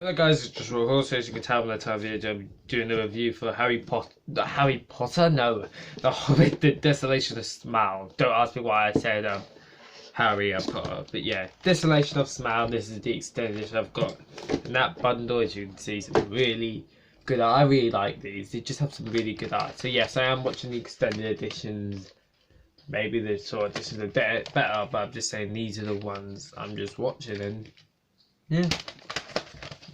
Hello guys, it's just Hawes. As you can tell by the time video, I'm doing a review for Harry Potter? No, the Hobbit, the Desolation of Smaug. Don't ask me why I said Harry Potter, but yeah, Desolation of Smaug. This is the extended edition I've got, and that bundle, as you can see, is really good art. I really like these. They just have some really good art. So yes, I am watching the extended editions. Maybe the short editions are better, but I'm just saying these are the ones I'm just watching, and yeah.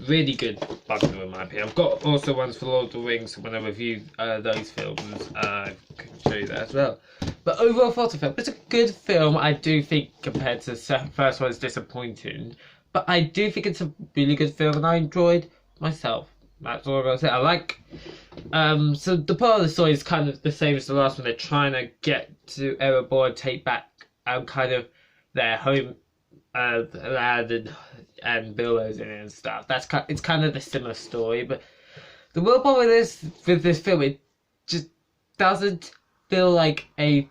Really good bundle in my opinion. I've got also ones for Lord of the Rings, so when I review those films, I can show you that as well. But overall, for the film, it's a good film. I do think compared to the first one, it's disappointing, but I do think it's a really good film, and I enjoyed myself. That's all I'm gonna say. I like. So the part of the story is kind of the same as the last one. They're trying to get to Erebor, take back kind of their home land and billows in it and stuff. It's kind of a similar story, but the real problem with this film, it just doesn't feel like a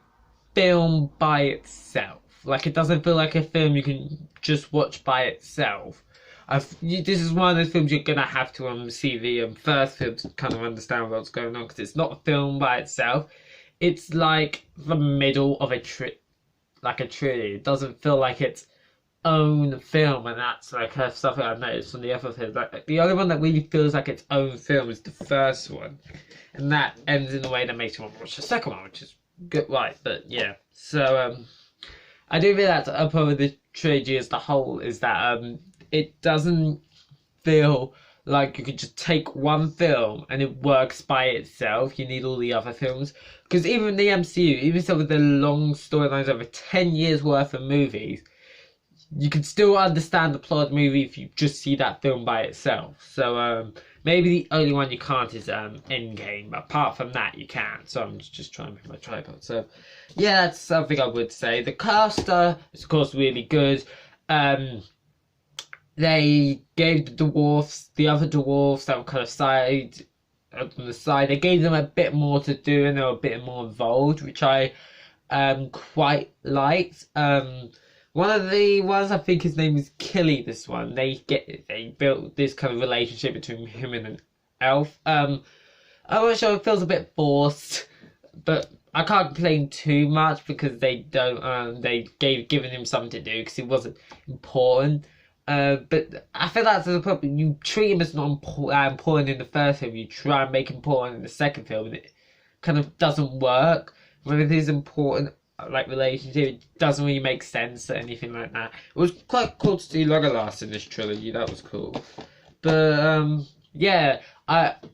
film by itself. Like, it doesn't feel like a film you can just watch by itself. This is one of those films you're gonna have to see the first film to kind of understand what's going on, because it's not a film by itself. It's like the middle of a trilogy. It doesn't feel like it's own film, and that's like something I've noticed from the other films. Like, the only one that really feels like its own film is the first one, and that ends in a way that makes you want to watch the second one, which is good, right? But yeah, so I do think that's a problem with the trilogy as the whole, is that it doesn't feel like you could just take one film and it works by itself. You need all the other films, because even the MCU, even so with the long storylines over 10 years worth of movies, you can still understand the plot of the movie if you just see that film by itself. So maybe the only one you can't is Endgame, but apart from that you can. So I'm just trying to move my tripod. So yeah, that's something I would say. The cast is of course really good. They gave the other dwarfs that were kind of on the side, they gave them a bit more to do, and they were a bit more involved, which I quite liked. One of the ones, I think his name is Killy, this one, they built this kind of relationship between him and an elf. I'm not sure, it feels a bit forced, but I can't complain too much, because they given him something to do because it wasn't important. But I feel that's the problem. You treat him as not important in the first film, you try and make him important in the second film, and it kind of doesn't work. When it is important, like, relationship, it doesn't really make sense or anything like that. It was quite cool to see Legolas in this trilogy. That was cool. But yeah,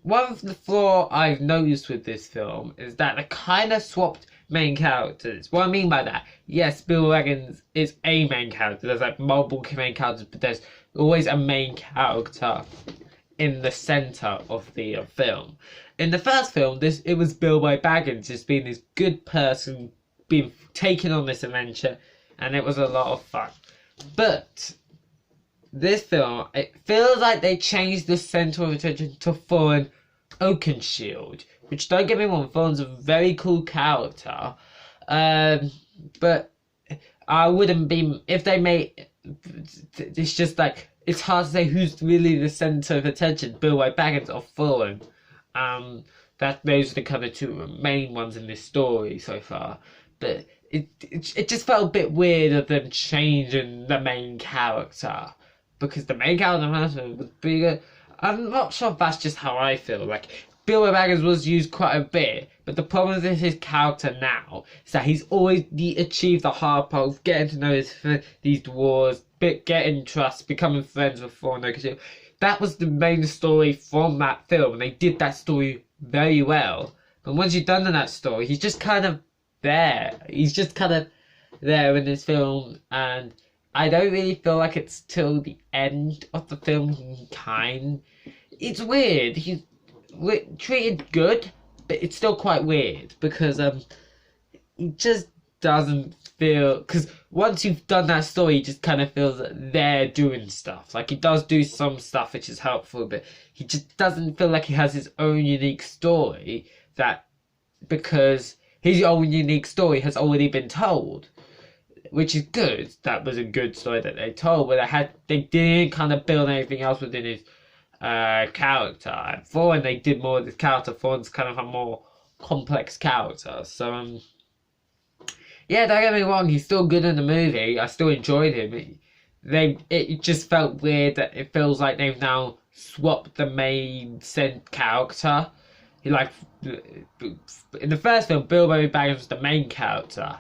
one of the flaw I've noticed with this film is that they kind of swapped main characters. What I mean by that, yes, Bill Baggins is a main character. There's like multiple main characters, but there's always a main character in the center of the film. In the first film, it was Bilbo Baggins just being this good person, being taken on this adventure, and it was a lot of fun. But this film, it feels like they changed the center of attention to Thorin Oakenshield, which, don't get me wrong, Thorin's a very cool character, but I wouldn't be, if they made, it's just like, it's hard to say who's really the center of attention, Bilbo Baggins or Thorin. Those are the kind of two main ones in this story so far. But it just felt a bit weird of them changing the main character, because the main character was bigger. I'm not sure if that's just how I feel. Like, Bilbo Baggins was used quite a bit, but the problem with his character now is that he's always achieved the hard part of getting to know these dwarves, getting trust, becoming friends with Thorin. That was the main story from that film, and they did that story very well. But once you've done that story, he's just kind of there. He's just kind of there in this film, and I don't really feel like it's till the end of the film it's weird. He's treated good, but it's still quite weird, because he just doesn't feel, because once you've done that story, he just kind of feels that they're doing stuff. Like, he does do some stuff which is helpful, but he just doesn't feel like he has his own unique story, because his own unique story has already been told. which is good. That was a good story that they told, but they didn't kind of build anything else within his character. I thought when they did more of this character, Thorn's kind of a more complex character. So yeah, don't get me wrong, he's still good in the movie. I still enjoyed him. It just felt weird that it feels like they've now swapped the main character. Like in the first film, Bilbo Baggins was the main character,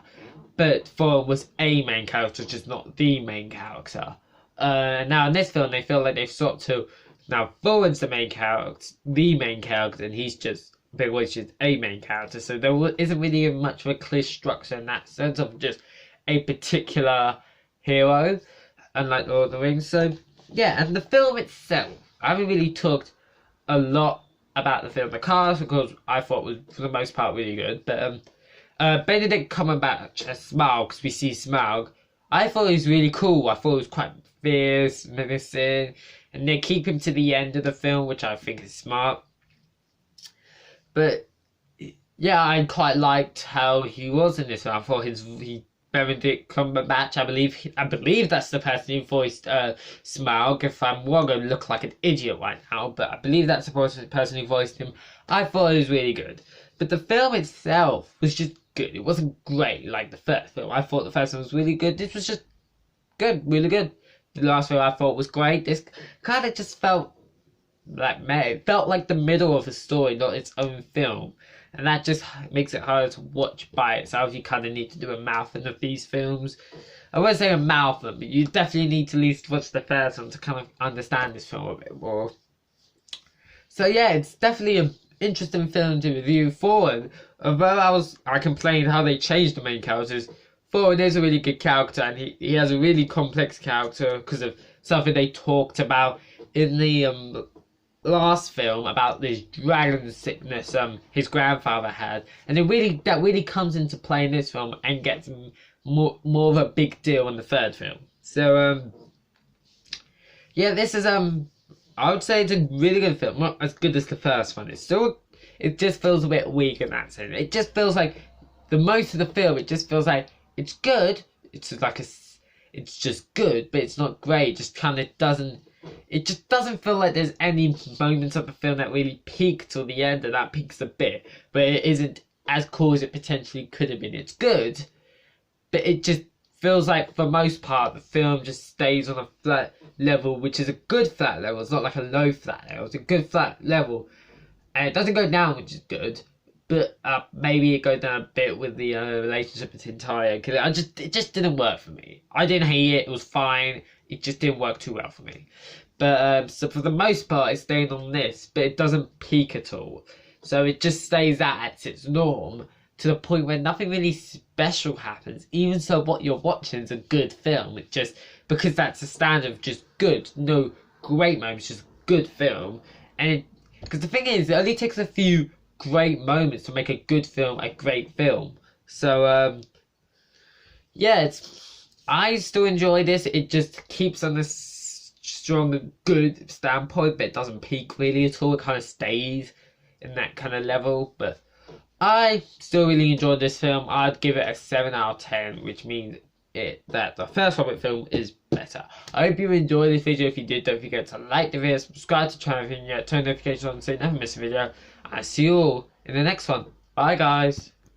but Thorn was a main character, just not the main character. Now in this film, they feel like they've swapped to now Thorn's the main character, and he's just Bilbo's just a main character. So there isn't really much of a clear structure in that sense of just a particular hero, unlike Lord of the Rings. So yeah, and the film itself, I haven't really talked a lot about the film. The cast, because I thought was for the most part really good, but Benedict Cumberbatch as Smaug, because we see Smaug, I thought he was really cool. I thought he was quite fierce, menacing, and they keep him to the end of the film, which I think is smart. But yeah, I quite liked how he was in this one. I thought Benedict Cumberbatch, I believe that's the person who voiced Smaug. If I'm wrong, I look like an idiot right now, but I believe that's the person who voiced him. I thought it was really good. But the film itself was just good. It wasn't great like the first film. I thought the first one was really good. This was just good, really good. The last film I thought was great. This kind of just felt like it felt like the middle of a story, not its own film. And that just makes it harder to watch by itself. You kind of need to do a marathon of these films. I won't say a marathon, but you definitely need to at least watch the first one to kind of understand this film a bit more. So yeah, it's definitely an interesting film to review. Forward, although I complained how they changed the main characters, Forward is a really good character, and he has a really complex character because of something they talked about in the last film about this dragon sickness his grandfather had, and that really comes into play in this film and gets more of a big deal in the third film. So yeah, this is I would say it's a really good film, not as good as the first one. It just feels a bit weak in that sense. It just feels like the most of the film, it just feels like it's good. It's just good, but it's not great. It just doesn't feel like there's any moments of the film that really peak till the end, and that peaks a bit, but it isn't as cool as it potentially could have been. It's good, but it just feels like for most part the film just stays on a flat level, which is a good flat level. It's not like a low flat level. It's a good flat level, and it doesn't go down, which is good. But maybe it goes down a bit with the relationship between Tyre and Killer. It just didn't work for me. I didn't hate it. It was fine. It just didn't work too well for me. But so for the most part, it's staying on this, but it doesn't peak at all. So it just stays at its norm to the point where nothing really special happens. Even so, what you're watching is a good film. It just because that's the standard of just good, no great moments, just good film. And because the thing is, it only takes a few great moments to make a good film a great film. So yeah, I still enjoy this. It just keeps on this strong good standpoint, but it doesn't peak really at all. It kind of stays in that kind of level. But I still really enjoyed this film. I'd give it a 7 out of 10, which means that the first Hobbit film is better. I hope you enjoyed this video. If you did, don't forget to like the video, subscribe to the channel if you didn't yet, turn notifications on so you never miss a video. I'll see you all in the next one. Bye guys.